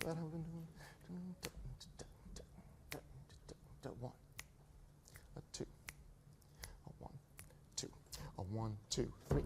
One, a two, a one, two, a 1, 2, 3.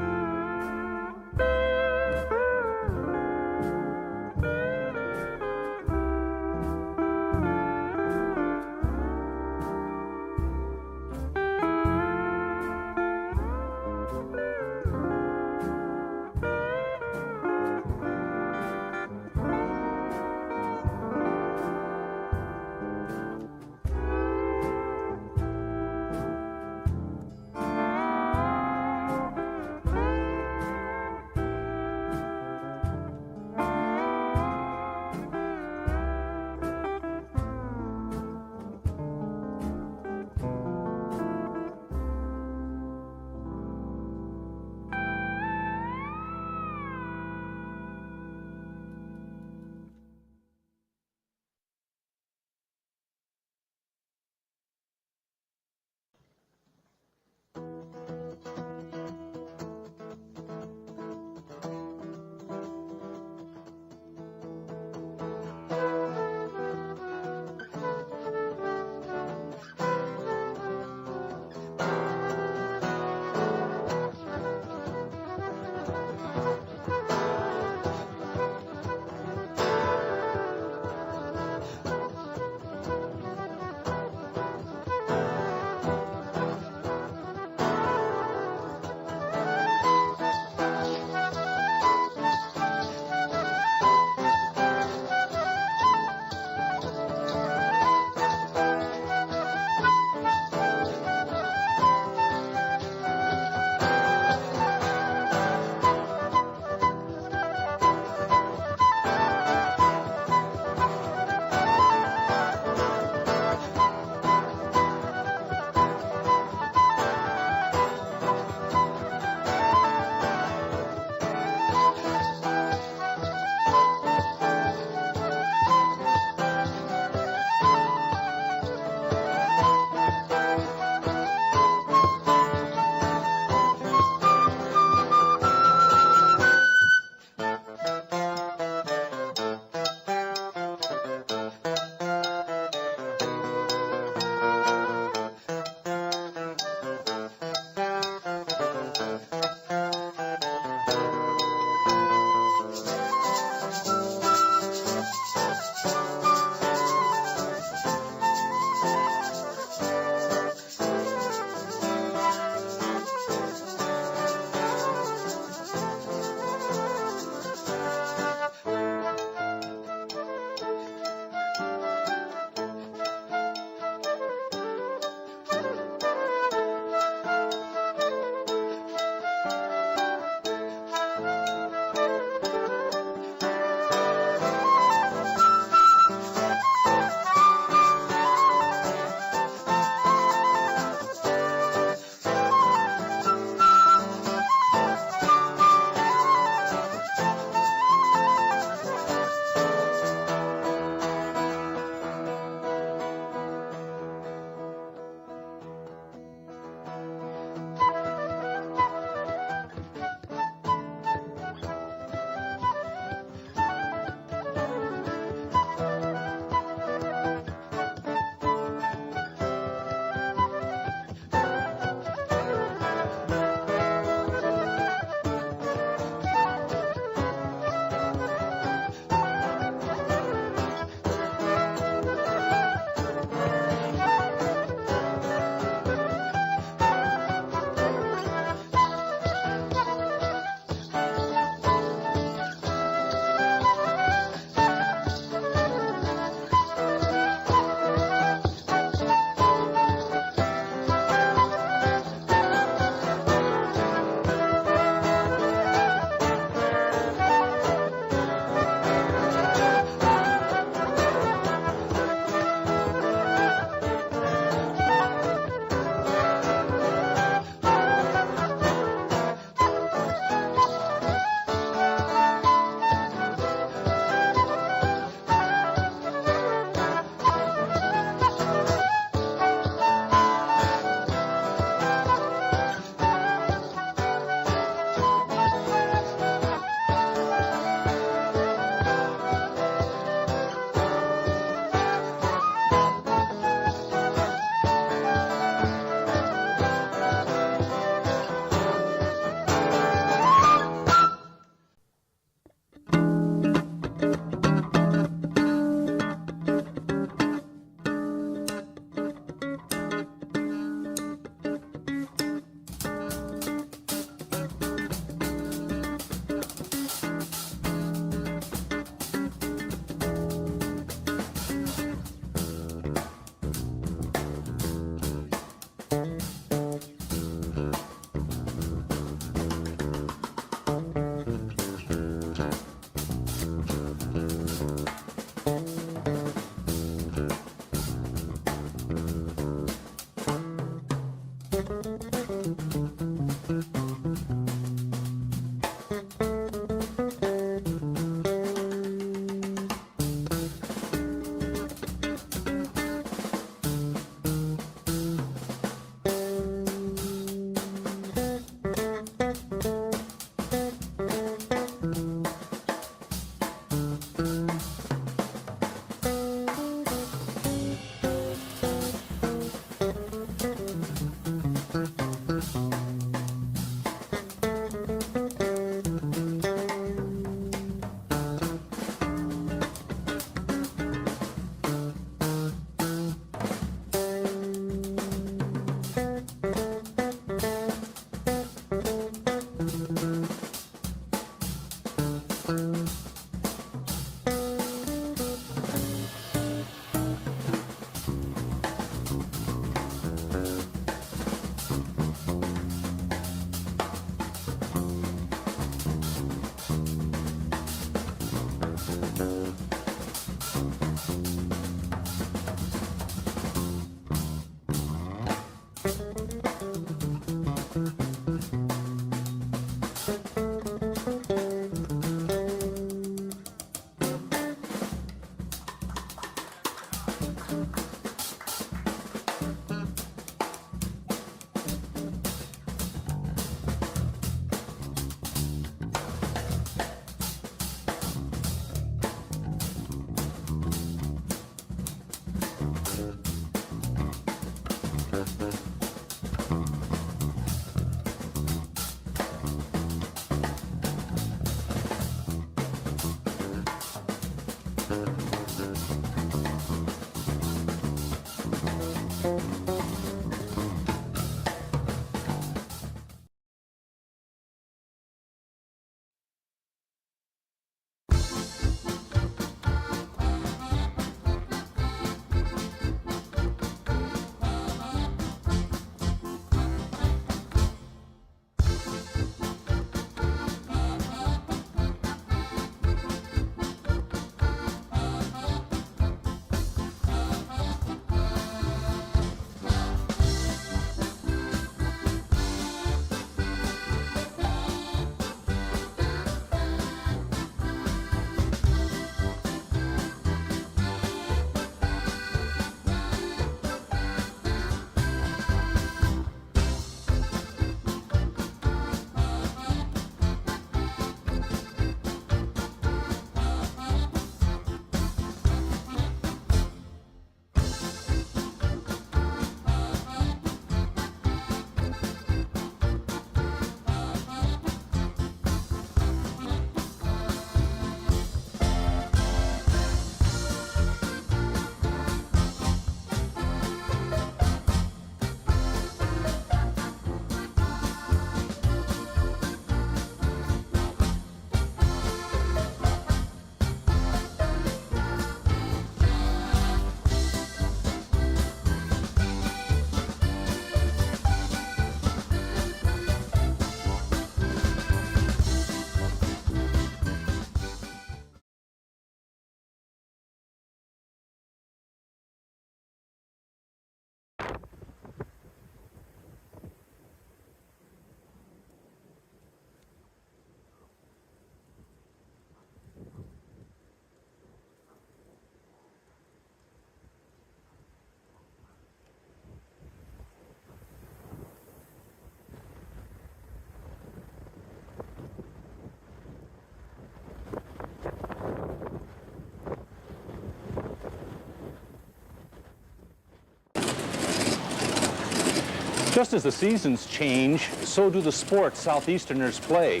Just as the seasons change, so do the sports Southeasterners play.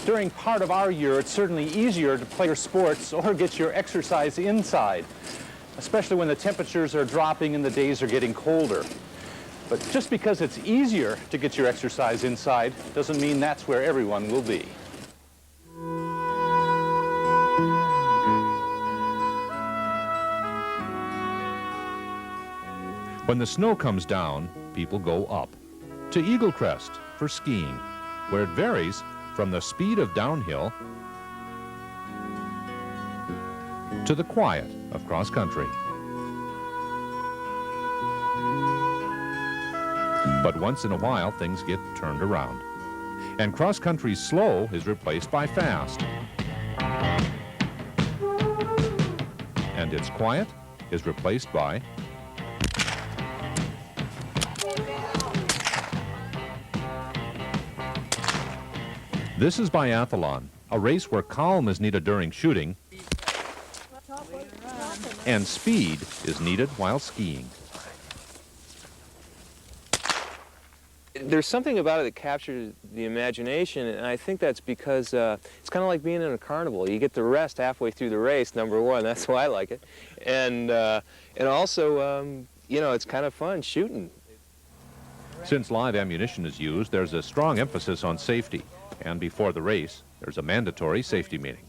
During part of our year, it's certainly easier to play your sports or get your exercise inside, especially when the temperatures are dropping and the days are getting colder. But just because it's easier to get your exercise inside doesn't mean that's where everyone will be. When the snow comes down, people go up to Eagle Crest for skiing, where it varies from the speed of downhill to the quiet of cross-country. But once in a while, things get turned around, and cross-country's slow is replaced by fast, and its quiet is replaced by This is biathlon, a race where calm is needed during shooting and speed is needed while skiing. There's something about it that captures the imagination, and I think that's because it's kind of like being in a carnival. You get to rest halfway through the race, number one. That's why I like it. And also, you know, it's kind of fun shooting. Since live ammunition is used, there's a strong emphasis on safety. And before the race, there's a mandatory safety meeting.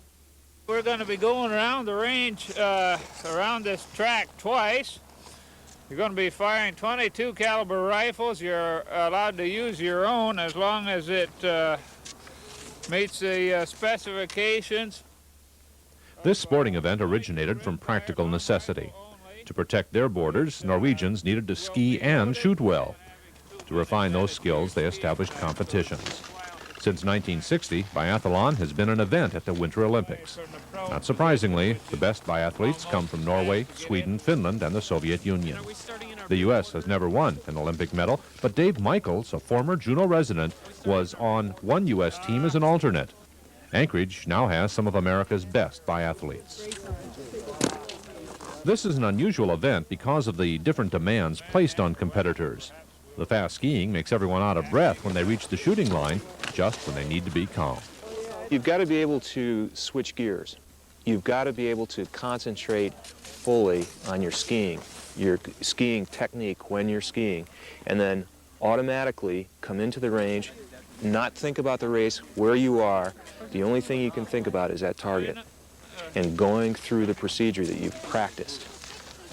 We're going to be going around the range, around this track twice. You're going to be firing 22 caliber rifles. You're allowed to use your own as long as it meets the specifications. This sporting event originated from practical necessity. To protect their borders, Norwegians needed to ski and shoot well. To refine those skills, they established competitions. Since 1960, biathlon has been an event at the Winter Olympics. Not surprisingly, the best biathletes come from Norway, Sweden, Finland, and the Soviet Union. The U.S. has never won an Olympic medal, but Dave Michaels, a former Juneau resident, was on one U.S. team as an alternate. Anchorage now has some of America's best biathletes. This is an unusual event because of the different demands placed on competitors. The fast skiing makes everyone out of breath when they reach the shooting line, just when they need to be calm. You've got to be able to switch gears. You've got to be able to concentrate fully on your skiing technique when you're skiing, and then automatically come into the range, not think about the race, where you are. The only thing you can think about is that target and going through the procedure that you've practiced.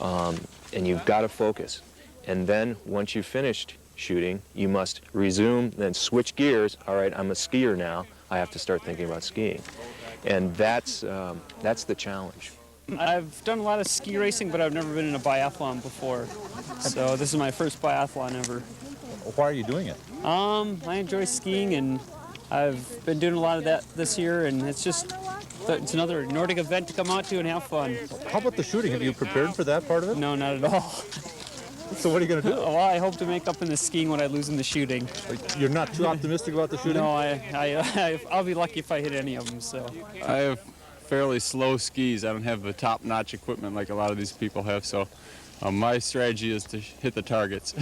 And you've got to focus. And then once you've finished shooting, you must resume, then switch gears. All right, I'm a skier now. I have to start thinking about skiing. And that's the challenge. I've done a lot of ski racing, but I've never been in a biathlon before. So this is my first biathlon ever. Why are you doing it? I enjoy skiing, and I've been doing a lot of that this year, and it's another Nordic event to come out to and have fun. How about the shooting? Have you prepared for that part of it? No, not at all. So what are you going to do? Well, I hope to make up in the skiing what I lose in the shooting. You're not too optimistic about the shooting? No, I'll be lucky if I hit any of them. So I have fairly slow skis. I don't have the top-notch equipment like a lot of these people have, so my strategy is to hit the targets.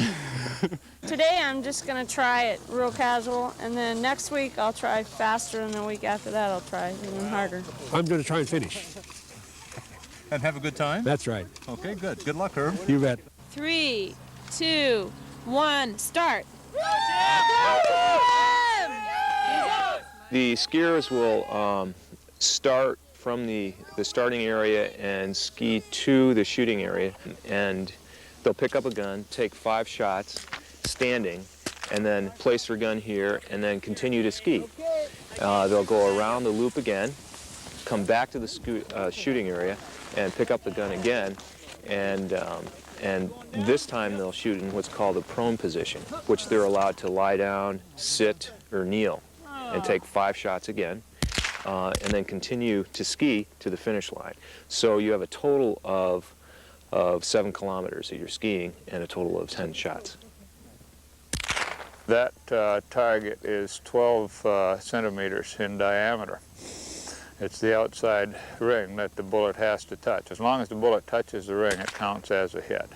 Today I'm just going to try it real casual, and then next week I'll try faster, and the week after that I'll try even harder. I'm going to try and finish. And have a good time? That's right. Okay, good. Good luck, Herb. You bet. 3, 2, 1, start. The skiers will start from the starting area and ski to the shooting area, and they'll pick up a gun, take 5 shots standing, and then place their gun here and then continue to ski. They'll go around the loop again, come back to the shooting area and pick up the gun again, and this time they'll shoot in what's called the prone position, which they're allowed to lie down, sit, or kneel, and take 5 shots again, and then continue to ski to the finish line. So you have a total of 7 kilometers that you're skiing and a total of 10 shots. That target is 12 centimeters in diameter. It's the outside ring that the bullet has to touch. As long as the bullet touches the ring, it counts as a hit.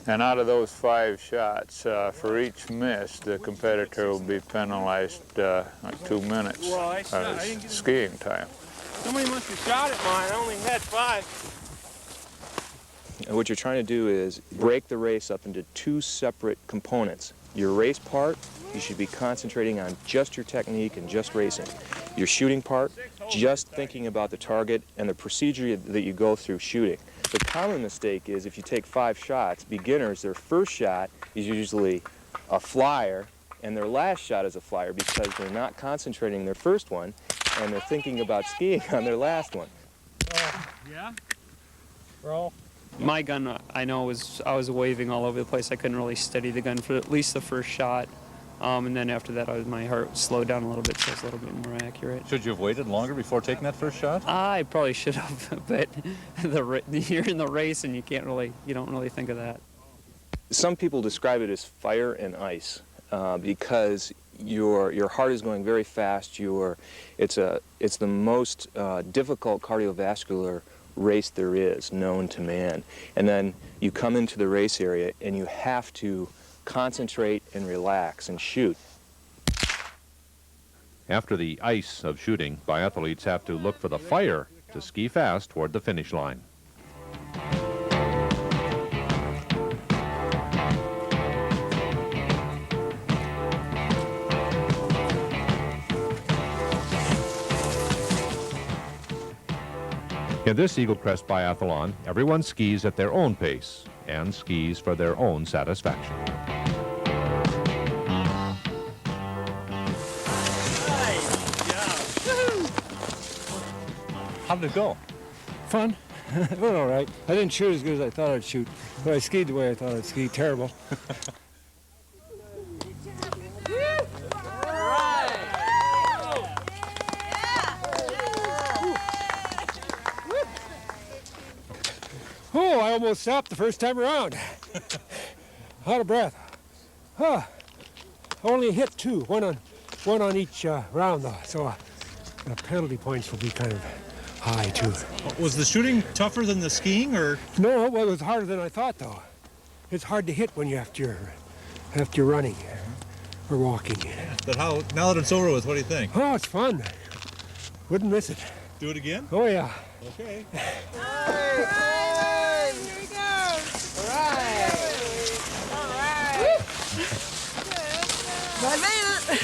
And out of those 5 shots, for each miss, the competitor will be penalized 2 minutes of his skiing time. Somebody must have shot at mine. I only had 5. And what you're trying to do is break the race up into 2 separate components. Your race part, you should be concentrating on just your technique and just racing. Your shooting part, just thinking about the target and the procedure that you go through shooting. The common mistake is if you take 5 shots, beginners, their first shot is usually a flyer and their last shot is a flyer because they're not concentrating their first one and they're thinking about skiing on their last one. Yeah? Roll. My gun, I know, I was waving all over the place. I couldn't really steady the gun for at least the first shot. And then after that, my heart slowed down a little bit, so it's a little bit more accurate. Should you have waited longer before taking that first shot? I probably should have, but you're in the race and you don't really think of that. Some people describe it as fire and ice because your heart is going very fast. It's the most difficult cardiovascular race there is known to man. And then you come into the race area and you have to concentrate and relax and shoot. After the ice of shooting, biathletes have to look for the fire to ski fast toward the finish line. In this Eagle Crest Biathlon, everyone skis at their own pace and skis for their own satisfaction. How did it go? Fun. It went all right. I didn't shoot as good as I thought I'd shoot, but I skied the way I thought I'd ski. Terrible. Oh, I almost stopped the first time around. Out of breath. Huh. I only hit 2, one on each round though, so the penalty points will be kind of high too. Was the shooting tougher than the skiing, or? No, well, it was harder than I thought though. It's hard to hit when you're running or walking. But now that it's over with, what do you think? Oh, it's fun. Wouldn't miss it. Do it again? Oh yeah. Okay. I made it!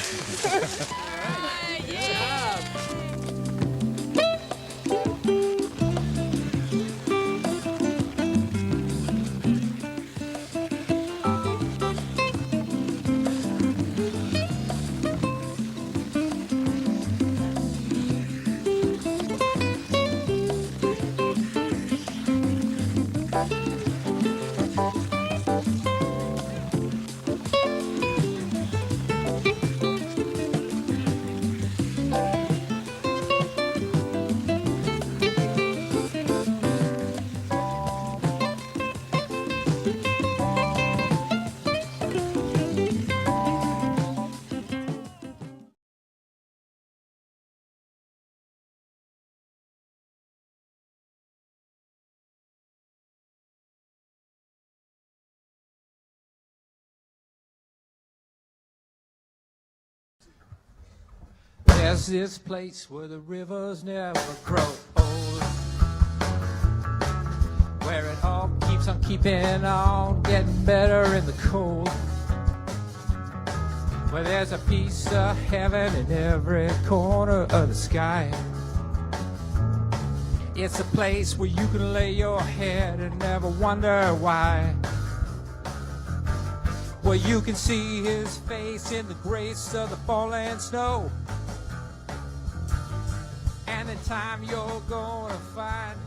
There's this place where the rivers never grow old, where it all keeps on keeping on, getting better in the cold, where there's a piece of heaven in every corner of the sky. It's a place where you can lay your head and never wonder why, where you can see his face in the grace of the falling snow. And in time you're gonna find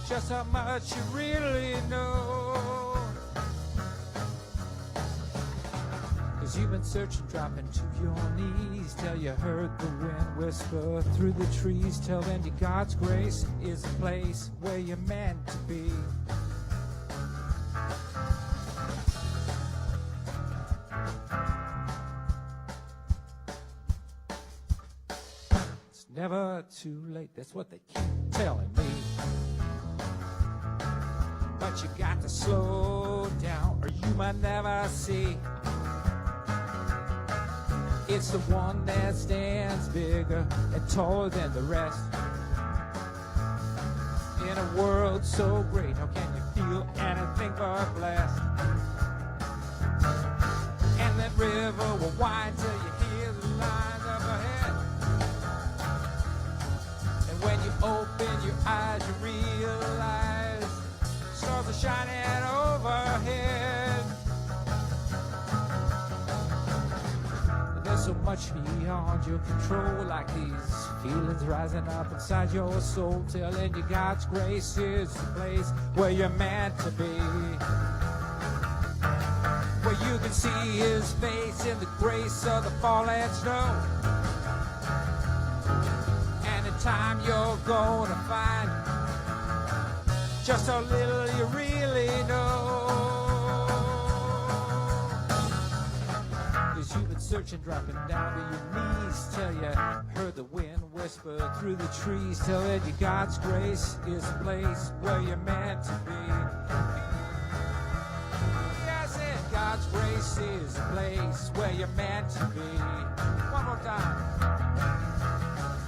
just how much you really know. 'Cause you've been searching, dropping to your knees, till you heard the wind whisper through the trees. Till then, your God's grace is a place where you're meant to be. Never too late, that's what they keep telling me. but you got to slow down or you might never see. It's the one that stands bigger and taller than the rest. In a world so great, how can you feel anything but blessed? And that river will wind till you hear the lines up ahead. And when you open your eyes, you realize stars are shining overhead. There's so much beyond your control, like these feelings rising up inside your soul, telling you God's grace is the place where you're meant to be. Where you can see his face in the grace of the falling snow. And in time you're gonna find just how little you really know. Cause you've been searching, dropping down to your knees till you heard the wind whisper through the trees, telling you God's grace is a place where you're meant to be. God's grace is a place where you're meant to be. One more time.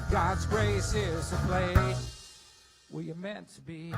God's grace is a place where you're meant to be.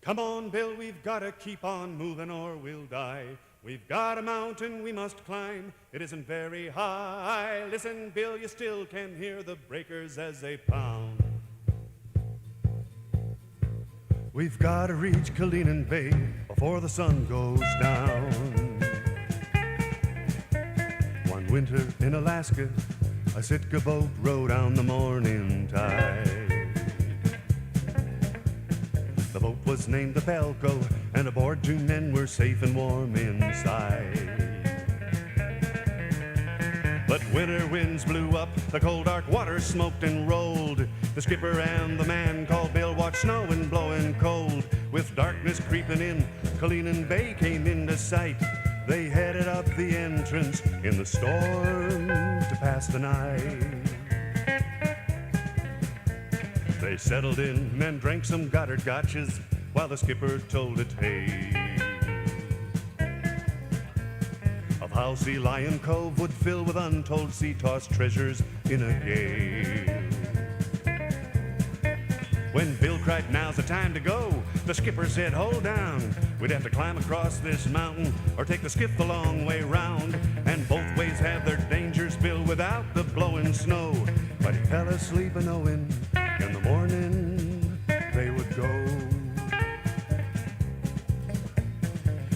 Come on, Bill, we've got to keep on moving or we'll die. We've got a mountain we must climb. It isn't very high. Listen, Bill, you still can hear the breakers as they pound. We've got to reach Kalinin Bay before the sun goes down. One winter in Alaska, a Sitka boat rode down the morning tide. The boat was named the Pelko, and aboard 2 men were safe and warm inside. But winter winds blew up, the cold dark water smoked and rolled. The skipper and the man called Bill watched snow and blowing cold. With darkness creeping in, Kalinin Bay came into sight. They headed up the entrance in the storm to pass the night. They settled in and drank some Goddard gotchas while the skipper told a tale of how Sea Lion Cove would fill with untold sea-tossed treasures in a gale. When Bill cried, "Now's the time to go," the skipper said, "Hold down. We'd have to climb across this mountain or take the skiff the long way round. And both ways have their dangers, Bill, without the blowing snow." But he fell asleep knowing in the morning they would go.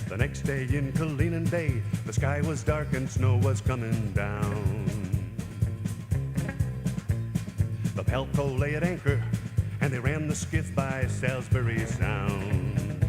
The next day in Kalinin Bay, the sky was dark and snow was coming down. The Pelko lay at anchor, and they ran the skiff by Salisbury Sound.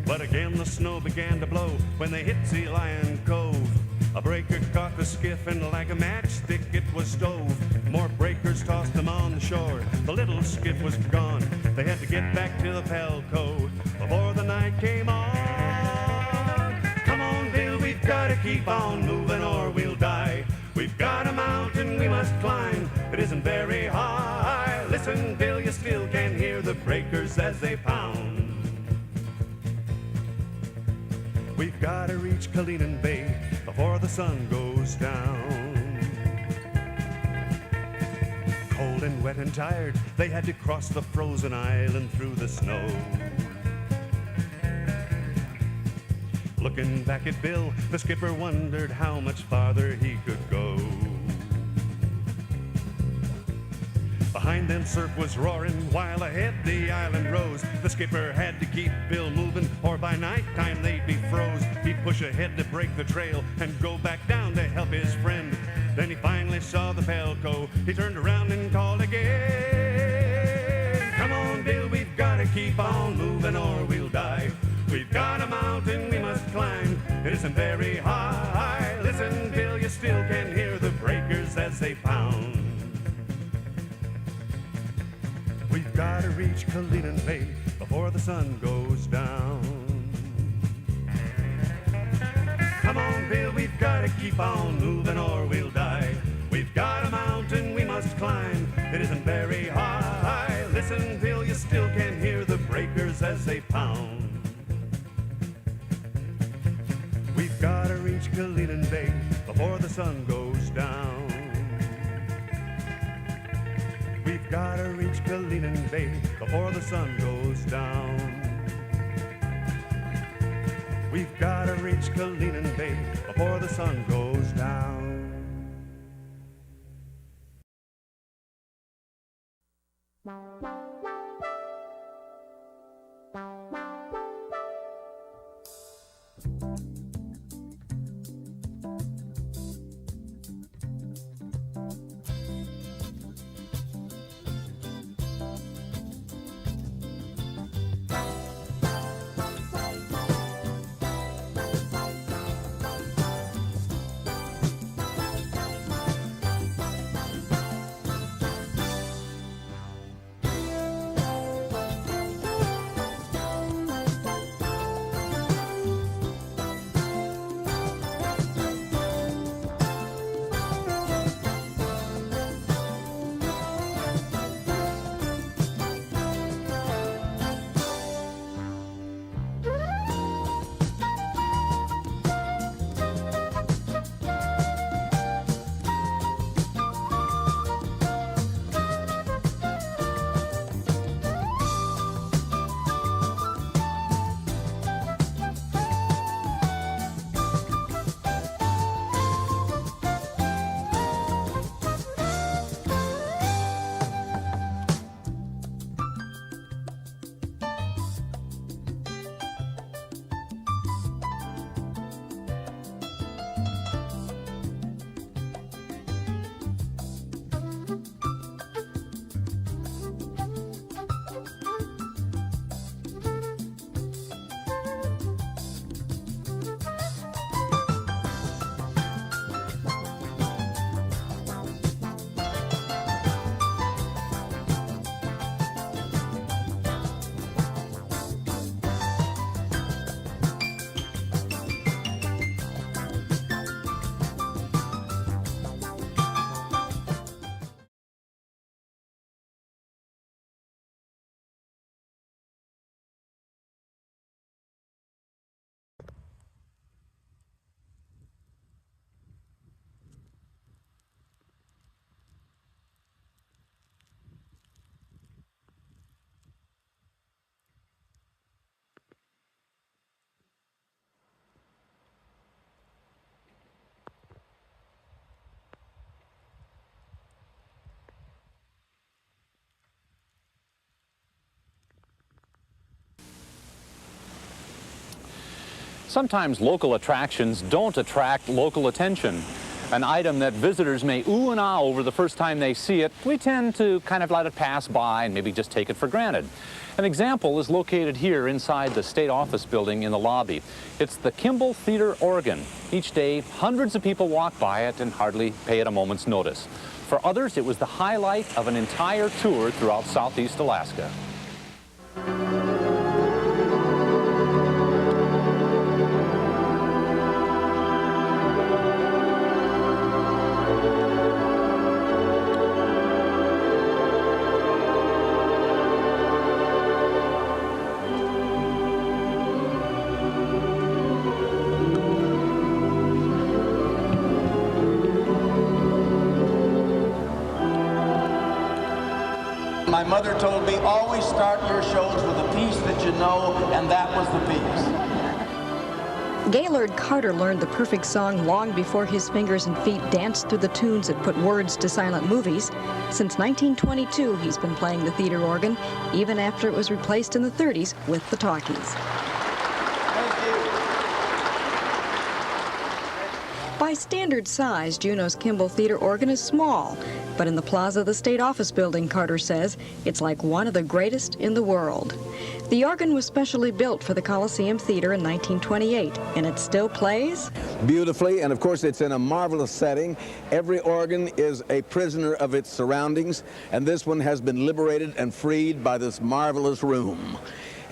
But again the snow began to blow when they hit Sea Lion Cove. A breaker caught the skiff, and like a matchstick it was stove. More breakers tossed them on the shore. The little skiff was gone. They had to get back to the Pelko before the night came on. Come on, Bill, we've got to keep on moving or we'll die. We've got a mountain we must climb. It isn't very high. Listen, Bill, you still can hear the breakers as they pound. We've got to reach Kalinin Bay before the sun goes down. Cold and wet and tired, they had to cross the frozen island through the snow. Looking back at Bill, the skipper wondered how much farther he could go. Behind them surf was roaring, while ahead the island rose. The skipper had to keep Bill moving, or by nighttime they'd be froze. He'd push ahead to break the trail and go back down to help his friend. Then he finally saw the Pelko. He turned around and called again. Come on, Bill, we've got to keep on moving or we'll die. We've got a mountain we must climb. It isn't very high. Listen, Bill, you still can hear the breakers as they pound. We've got to reach Kalinin Bay before the sun goes down. Come on, Bill, we've got to keep on moving or we'll die. We've got a mountain we must climb. It isn't very high. Listen, Bill, you still can hear the breakers as they pound. We've got to reach Kalinin Bay before the sun goes down. We've got to reach Kalinin Bay before the sun goes down. We've got to reach Kalinin Bay before the sun goes down. Sometimes local attractions don't attract local attention. An item that visitors may ooh and ah over the first time they see it, we tend to kind of let it pass by and maybe just take it for granted. An example is located here inside the State Office building in the lobby. It's the Kimball Theater organ. Each day, hundreds of people walk by it and hardly pay it a moment's notice. For others, it was the highlight of an entire tour throughout Southeast Alaska. My mother told me, always start your shows with a piece that you know, and that was the piece. Gaylord Carter learned the perfect song long before his fingers and feet danced through the tunes that put words to silent movies. Since 1922, he's been playing the theater organ, even after it was replaced in the 30s with the talkies. By standard size, Juneau's Kimball Theater organ is small, but in the plaza of the State Office building, Carter says, it's like one of the greatest in the world. The organ was specially built for the Coliseum Theater in 1928, and it still plays beautifully, and of course it's in a marvelous setting. Every organ is a prisoner of its surroundings, and this one has been liberated and freed by this marvelous room.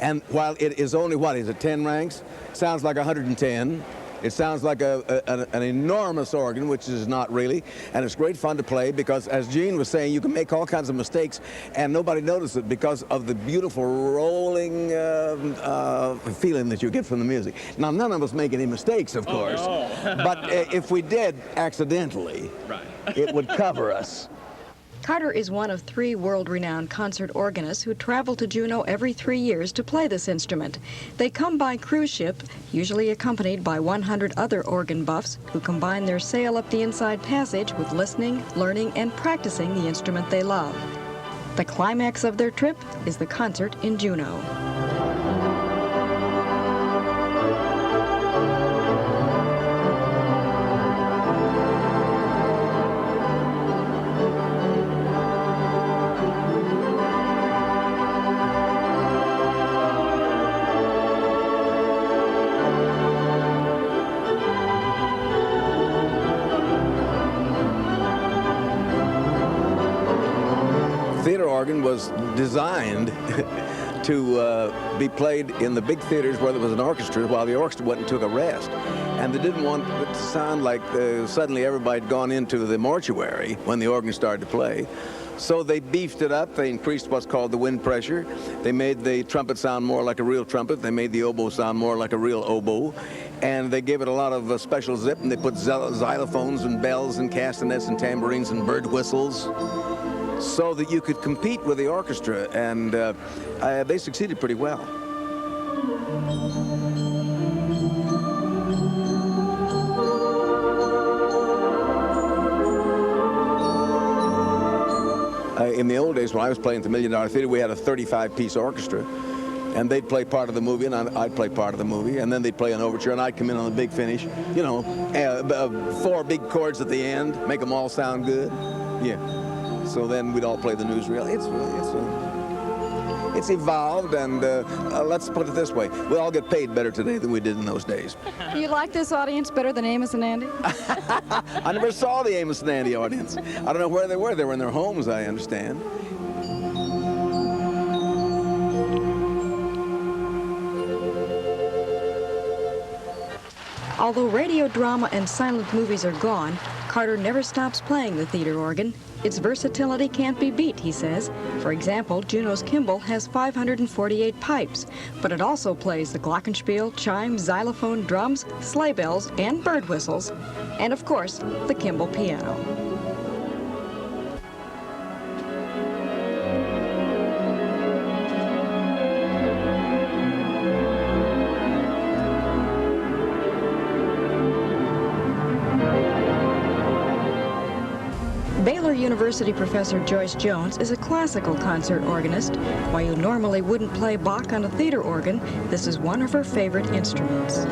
And while it is only, what is it, 10 ranks? Sounds like 110. It sounds like an enormous organ, which is not really, and it's great fun to play because, as Gene was saying, you can make all kinds of mistakes and nobody notices it because of the beautiful rolling feeling that you get from the music. Now, none of us make any mistakes, of course, but if we did accidentally, it would cover us. Carter is one of 3 world-renowned concert organists who travel to Juneau every 3 years to play this instrument. They come by cruise ship, usually accompanied by 100 other organ buffs who combine their sail up the inside passage with listening, learning, and practicing the instrument they love. The climax of their trip is the concert in Juneau. Theater organ was designed to be played in the big theaters where there was an orchestra while the orchestra went and took a rest. And they didn't want it to sound like suddenly everybody had gone into the mortuary when the organ started to play. So they beefed it up. They increased what's called the wind pressure. They made the trumpet sound more like a real trumpet. They made the oboe sound more like a real oboe. And they gave it a lot of special zip, and they put xylophones and bells and castanets and tambourines and bird whistles so that you could compete with the orchestra, and they succeeded pretty well. In the old days, when I was playing at the $1 Million Theater, we had a 35-piece orchestra, and they'd play part of the movie, and I'd play part of the movie, and then they'd play an overture, and I'd come in on the big finish. You know, 4 big chords at the end, make them all sound good. Yeah. So then we'd all play the newsreel. It's evolved, and let's put it this way: we all get paid better today than we did in those days. Do you like this audience better than Amos and Andy? I never saw the Amos and Andy audience. I don't know where they were. They were in their homes, I understand. Although radio drama and silent movies are gone, Carter never stops playing the theater organ. Its versatility can't be beat, he says. For example, Juneau's Kimball has 548 pipes, but it also plays the glockenspiel, chime, xylophone, drums, sleigh bells, and bird whistles, and of course, the Kimball piano. Baylor University professor Joyce Jones is a classical concert organist. While you normally wouldn't play Bach on a theater organ, this is one of her favorite instruments.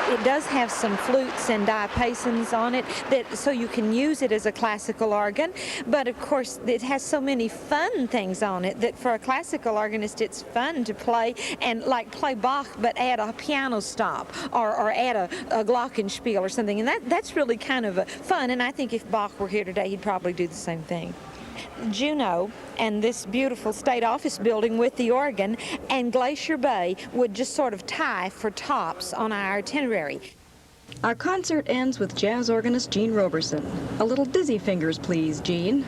It does have some flutes and diapasons on it, so you can use it as a classical organ. But of course, it has so many fun things on it that for a classical organist, it's fun to play and like play Bach, but add a piano stop or add a glockenspiel or something. And that's really kind of fun. And I think if Bach were here today, he'd probably do the same thing. Juneau and this beautiful state office building with the organ and Glacier Bay would just sort of tie for tops on our itinerary. Our concert ends with jazz organist Gene Roberson. A little dizzy fingers, please, Gene.